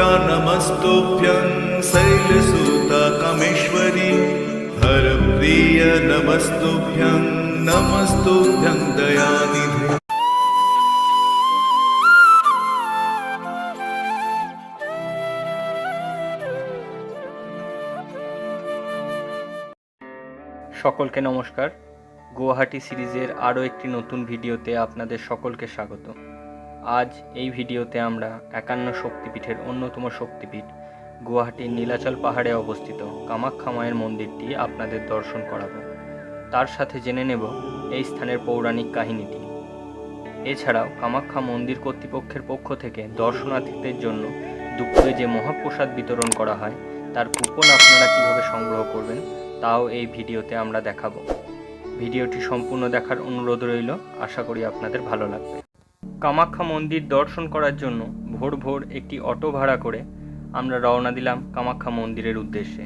नमस्तुभ्यं शैलसुता कामेश्वरी हरप्रिय नमस्तुभ्यं दयानिधे। সকলকে নমস্কার। গুয়াহাটি সিরিজের আরও একটি নতুন ভিডিওতে আপনাদের সকলকে স্বাগত। আজ এই ভিডিওতে আমরা 51 শক্তিপীঠের অন্যতম শক্তিপীঠ গুয়াহাটির নীলাচল পাহাড়ে অবস্থিত কামাখ্যা মায়ের মন্দিরটি আপনাদের দর্শন করাবো। তার সাথে জেনে নেব এই স্থানের পৌরাণিক কাহিনীটি। এছাড়াও কামাখ্যা মন্দির কর্তৃপক্ষের পক্ষ থেকে দর্শনার্থীদের জন্য দুপুরে যে মহাপ্রসাদ বিতরণ করা হয় তার কুপন আপনারা কিভাবে সংগ্রহ করবেন তাও এই ভিডিওতে আমরা দেখাবো। ভিডিওটি সম্পূর্ণ দেখার অনুরোধ রইল, আশা করি আপনাদের ভালো লাগবে। কামাখ্যা মন্দির দর্শন করার জন্য ভোর ভোর একটি অটো ভাড়া করে আমরা রওনা দিলাম কামাখ্যা মন্দিরের উদ্দেশ্যে।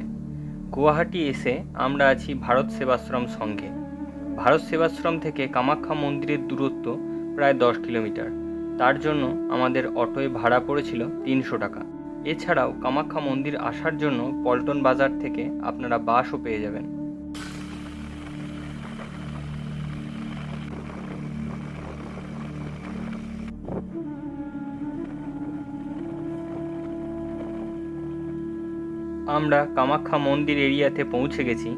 গুয়াহাটি এসে আমরা আছি ভারত সেবাশ্রম সংঘে। ভারত সেবাশ্রম থেকে কামাখ্যা মন্দিরের দূরত্ব প্রায় 10 কিলোমিটার। তার জন্য আমাদের অটোয় ভাড়া পড়েছিল 300 টাকা। এছাড়াও কামাখ্যা মন্দির আসার জন্য পল্টন বাজার থেকে আপনারা বাসও পেয়ে যাবেন। আমরা কামাখ্যা মন্দির এরিয়াতে পৌঁছে গেছি।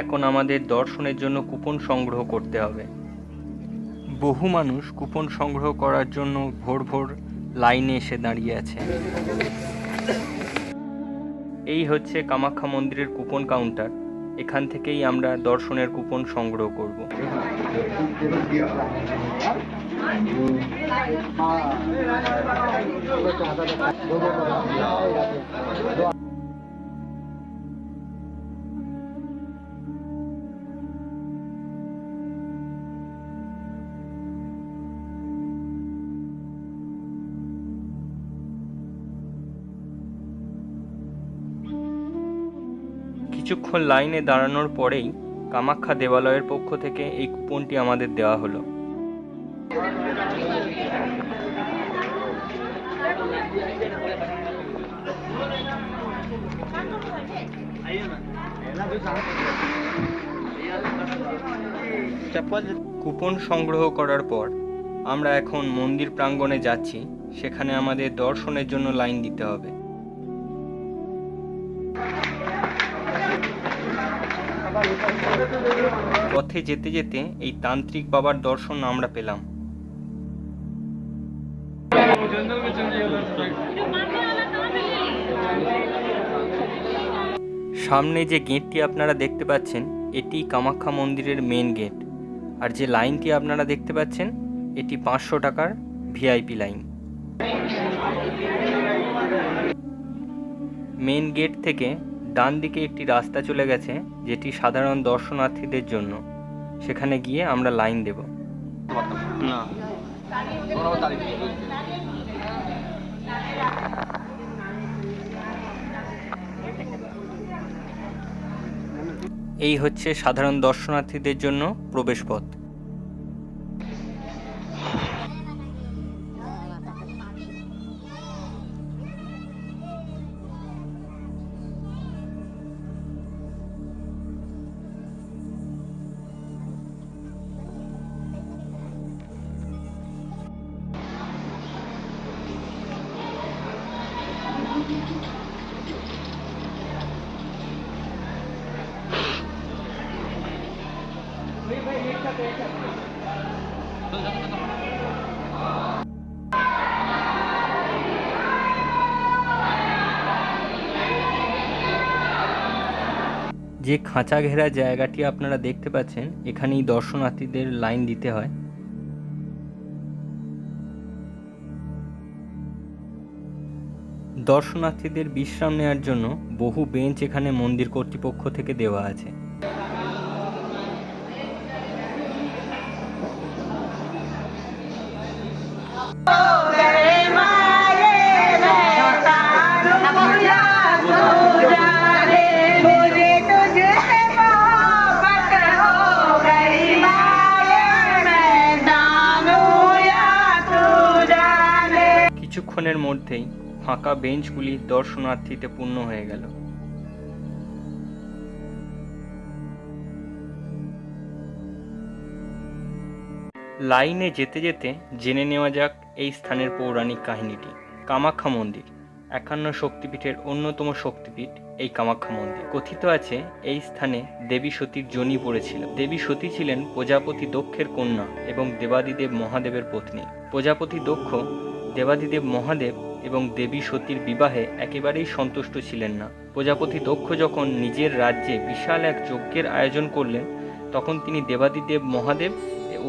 এখন আমাদের দর্শনের জন্য কুপন সংগ্রহ করতে হবে। বহু মানুষ কুপন সংগ্রহ করার জন্য ভোর ভোর লাইনে এসে দাঁড়িয়ে আছে। এই হচ্ছে কামাখ্যা মন্দিরের কুপন কাউন্টার। এখান থেকেই আমরা দর্শনের কুপন সংগ্রহ করব। কিছুক্ষণ লাইনে দাঁড়ানোর পরেই কামাখ্যা দেবালয়ের পক্ষ থেকে এই কুপনটি আমাদের দেওয়া হলো। কুপন সংগ্রহ করার পর আমরা এখন মন্দির প্রাঙ্গণে যাচ্ছি। সেখানে আমাদের দর্শনের জন্য লাইন দিতে হবে। পথে যেতে যেতে এই তান্ত্রিক বাবার দর্শন আমরা পেলাম। সামনে যে গেটটি আপনারা দেখতে পাচ্ছেন এটি কামাখ্যা মন্দিরের মেন গেট। আর যে লাইনটি আপনারা দেখতে পাচ্ছেন এটি 500 টাকার ভিআইপি লাইন। মেন গেট থেকে ডান দিকে একটি রাস্তা চলে গেছে যেটি সাধারণ দর্শনার্থীদের জন্য। সেখানে গিয়ে আমরা লাইন দেব। এই হচ্ছে সাধারণ দর্শনার্থীদের জন্য প্রবেশপথ। যে খাঁচা ঘেরা জায়গাটি আপনারা দেখতে পাচ্ছেন এখানেই দর্শনার্থীদের লাইন দিতে হয়। দর্শনার্থীদের বিশ্রাম নেওয়ার জন্য বহু বেঞ্চ এখানে মন্দির কর্তৃপক্ষ থেকে দেওয়া আছে। কিছুক্ষণের মধ্যেই ফাঁকা বেঞ্চগুলি দর্শনার্থীতে পূর্ণ হয়ে গেল। লাইনে যেতে যেতে জেনে নেওয়া যাক এই স্থানের পৌরাণিক কাহিনীটি। কামাখ্যা মন্দির 51 শক্তিপীঠের অন্যতম শক্তিপীঠ এই কামাখ্যা মন্দির। কথিত আছে এই স্থানে দেবী সতীর যোনি পড়েছিল। দেবী সতী ছিলেন প্রজাপতি দক্ষের কন্যা এবং দেবাদিদেব মহাদেবের পত্নী। প্রজাপতি দক্ষ দেবাদিদেব মহাদেব এবং দেবী সতীর বিবাহে একেবারেই সন্তুষ্ট ছিলেন না। প্রজাপতি দক্ষ যখন নিজের রাজ্যে বিশাল এক যজ্ঞের আয়োজন করলেন, তখন তিনি দেবাদিদেব মহাদেব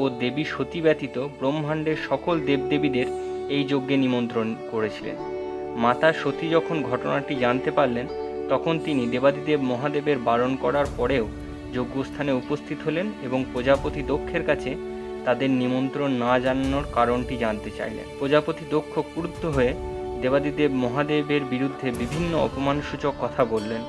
ও দেবী সতী ব্যতীত ব্রহ্মাণ্ডের সকল দেবদেবীদের এই যজ্ঞে নিমন্ত্রণ করেছিলেন। মাতা সতী যখন ঘটনাটি জানতে পারলেন, তখন তিনি দেবাদিদেব মহাদেবের বারণ করার পরেও যজ্ঞস্থানে উপস্থিত হলেন এবং প্রজাপতি দক্ষের কাছে তাদের নিমন্ত্রণ না জানানোর কারণটি জানতে চাইলেন। প্রজাপতি দক্ষ ক্রুদ্ধ হয়ে দেবাদিদেব মহাদেবের বিরুদ্ধে বিভিন্ন অপমানসূচক কথা বললেন।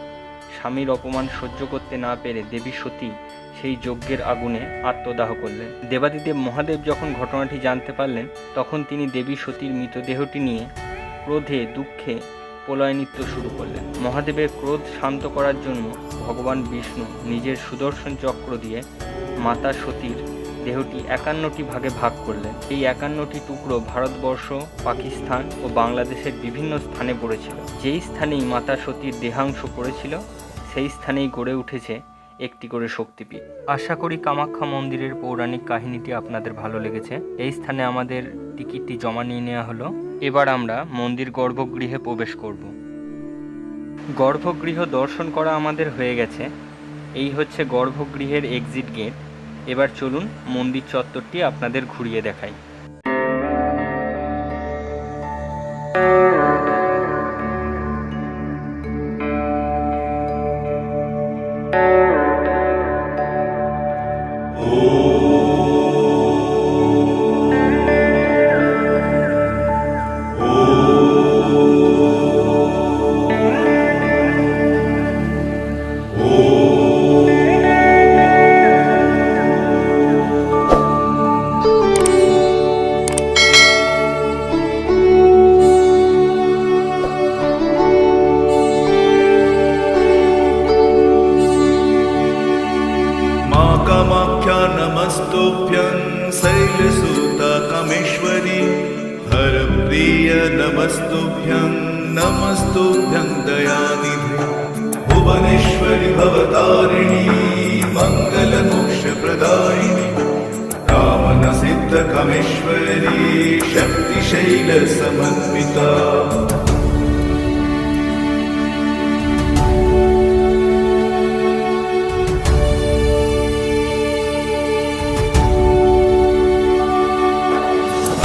স্বামীর অপমান সহ্য করতে না পেরে দেবী সতী সেই যজ্ঞের আগুনে আত্মদাহ করলেন। দেবাদিদেব মহাদেব যখন ঘটনাটি জানতে পারলেন, তখন তিনি দেবী সতীর মৃতদেহটি নিয়ে ক্রোধে দুঃখে প্রলয় নৃত্য শুরু করলেন। মহাদেবের ক্রোধ শান্ত করার জন্য ভগবান বিষ্ণু নিজের সুদর্শন চক্র দিয়ে মাতা সতীর দেহটি 51টি ভাগে ভাগ করলেন। এই 51টি টুকরো ভারতবর্ষ, পাকিস্তান ও বাংলাদেশের বিভিন্ন স্থানে পড়েছিল। যেই স্থানেই মাতা সতীর দেহাংশ পড়েছিল, সেই স্থানেই গড়ে উঠেছে একটি করে শক্তিপীঠ। আশা করি কামাখ্যা মন্দিরের পৌরাণিক কাহিনীটি আপনাদের ভালো লেগেছে। এই স্থানে আমাদের টিকিটটি জমা নিয়ে নেওয়া হলো। এবার আমরা মন্দির গর্ভগৃহে প্রবেশ করব। গর্ভগৃহ দর্শন করা আমাদের হয়ে গেছে। এই হচ্ছে গর্ভগৃহের এক্সিট গেট। এবার চলুন মন্দির চত্বরটি আপনাদের ঘুরিয়ে দেখাই। कामाख्या नमस्तुभ्यं शैलसुता कामेश्वरी हरप्रिय नमस्तुभ्यं नमस्तुभ्यं दयानिधे भुवनेश्वरि भवतारिणी मङ्गलमोक्षप्रदायिनी कामनसिद्ध कामेश्वरी शक्तिशैलसमन्विता।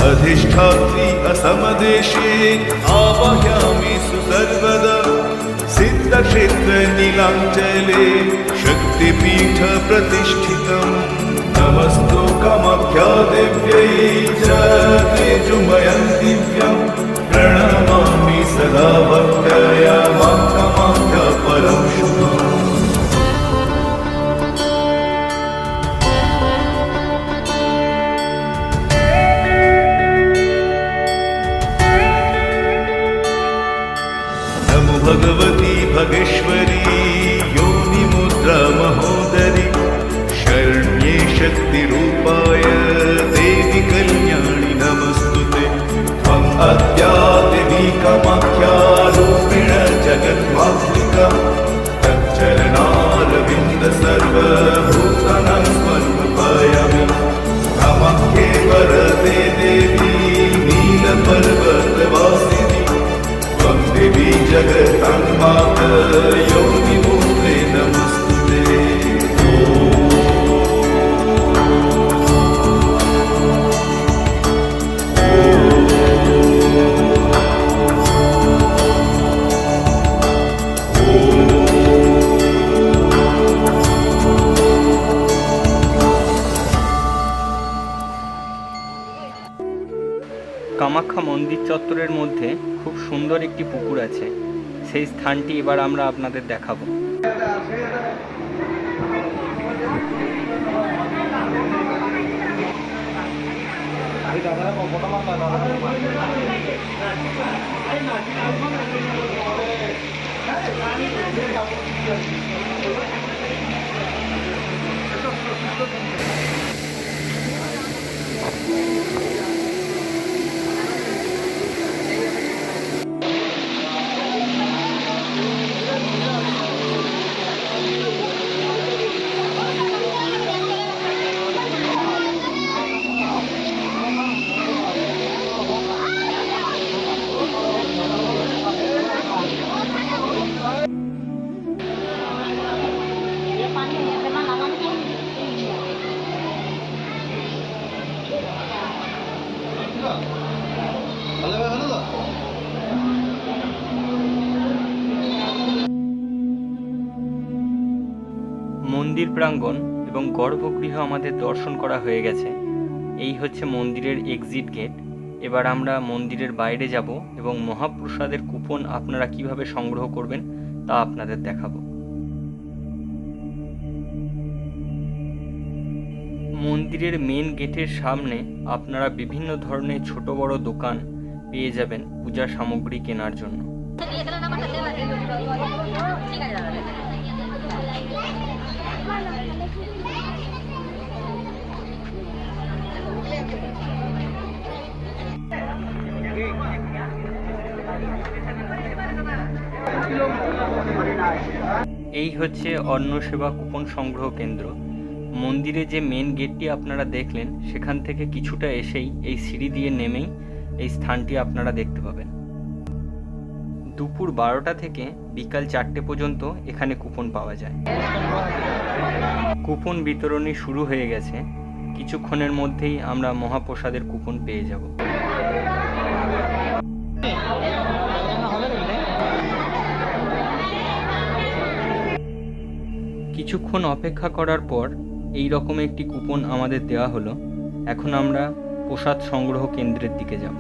अधिष्ठात्री असमदेशे आवाहयामि सुसर्वदा सिद्धक्षेत्र नीलाञ्चले शक्तिपीठ प्रतिष्ठितं नमस्तु कामाख्या देव्यै च तेजोमयं दिव्यं प्रणमामि सदा भक्त्या मां कामाख्या परं शुभम्। भगवती भगेश्वरी योनिमुद्रा महोदरी शरण्ये शक्तिरूपाय देवी कल्याणि नमस्तुते त्वम् अद्यादेवी कामाख्या रूपिण जगन्मातृका तच्चरणारविन्द सर्वभूतानां समर्पयामि कामाख्ये वरदे देवी नीलपर्वतवासिनी देवी जगन्मात योनिमुद्रे नमस्तुते। কামাখ্যা মন্দির চত্বরের মধ্যে খুব সুন্দর একটি পুকুর আছে। সেই স্থানটি এবার আমরা আপনাদের দেখাবো। মন্দির প্রাঙ্গণ এবং গর্ভগৃহ আমাদের দর্শন করা হয়ে গেছে। এই হচ্ছে মন্দিরের এক্সিট গেট। এবার আমরা মন্দিরের বাইরে যাব এবং মহাপ্রসাদের কুপন আপনারা কিভাবে সংগ্রহ করবেন তা আপনাদের দেখাবো। মন্দিরের মেন গেটের সামনে আপনারা বিভিন্ন ধরনের ছোট বড় দোকান পেয়ে যাবেন পূজা সামগ্রী কেনার জন্য। এই হচ্ছে অন্ন সেবা কুপন সংগ্রহ কেন্দ্র। মন্দিরে যে মেন গেটটি আপনারা দেখলেন সেখান থেকে কিছুটা এসেই এই সিঁড়ি দিয়ে নেমেই এই স্থানটি আপনারা দেখতে পাবেন। দুপুর 12টা থেকে বিকাল 4টে পর্যন্ত এখানে কুপন পাওয়া যায়। কুপন বিতরণী শুরু হয়ে গেছে। কিছুক্ষণের মধ্যেই আমরা মহাপ্রসাদের কুপন পেয়ে যাব। কিছুক্ষণ অপেক্ষা করার পর এই রকম একটি কুপন আমাদের দেওয়া হলো। এখন আমরা প্রসাদ সংগ্রহ কেন্দ্রের দিকে যাব।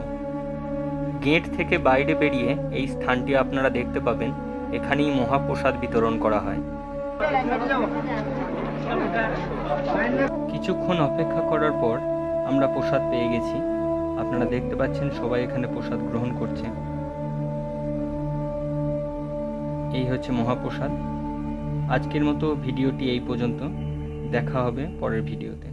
গেট থেকে বাইরে বেরিয়ে এই স্থানটি আপনারা দেখতে পাবেন। এখানেই মহাপ্রসাদ বিতরণ করা হয়। কিছুক্ষণ অপেক্ষা করার পর আমরা প্রসাদ পেয়ে গেছি। আপনারা দেখতে পাচ্ছেন সবাই এখানে প্রসাদ গ্রহণ করছে। এই হচ্ছে মহাপ্রসাদ। আজকের মতো ভিডিওটি এই পর্যন্ত। দেখা হবে পরের ভিডিওতে।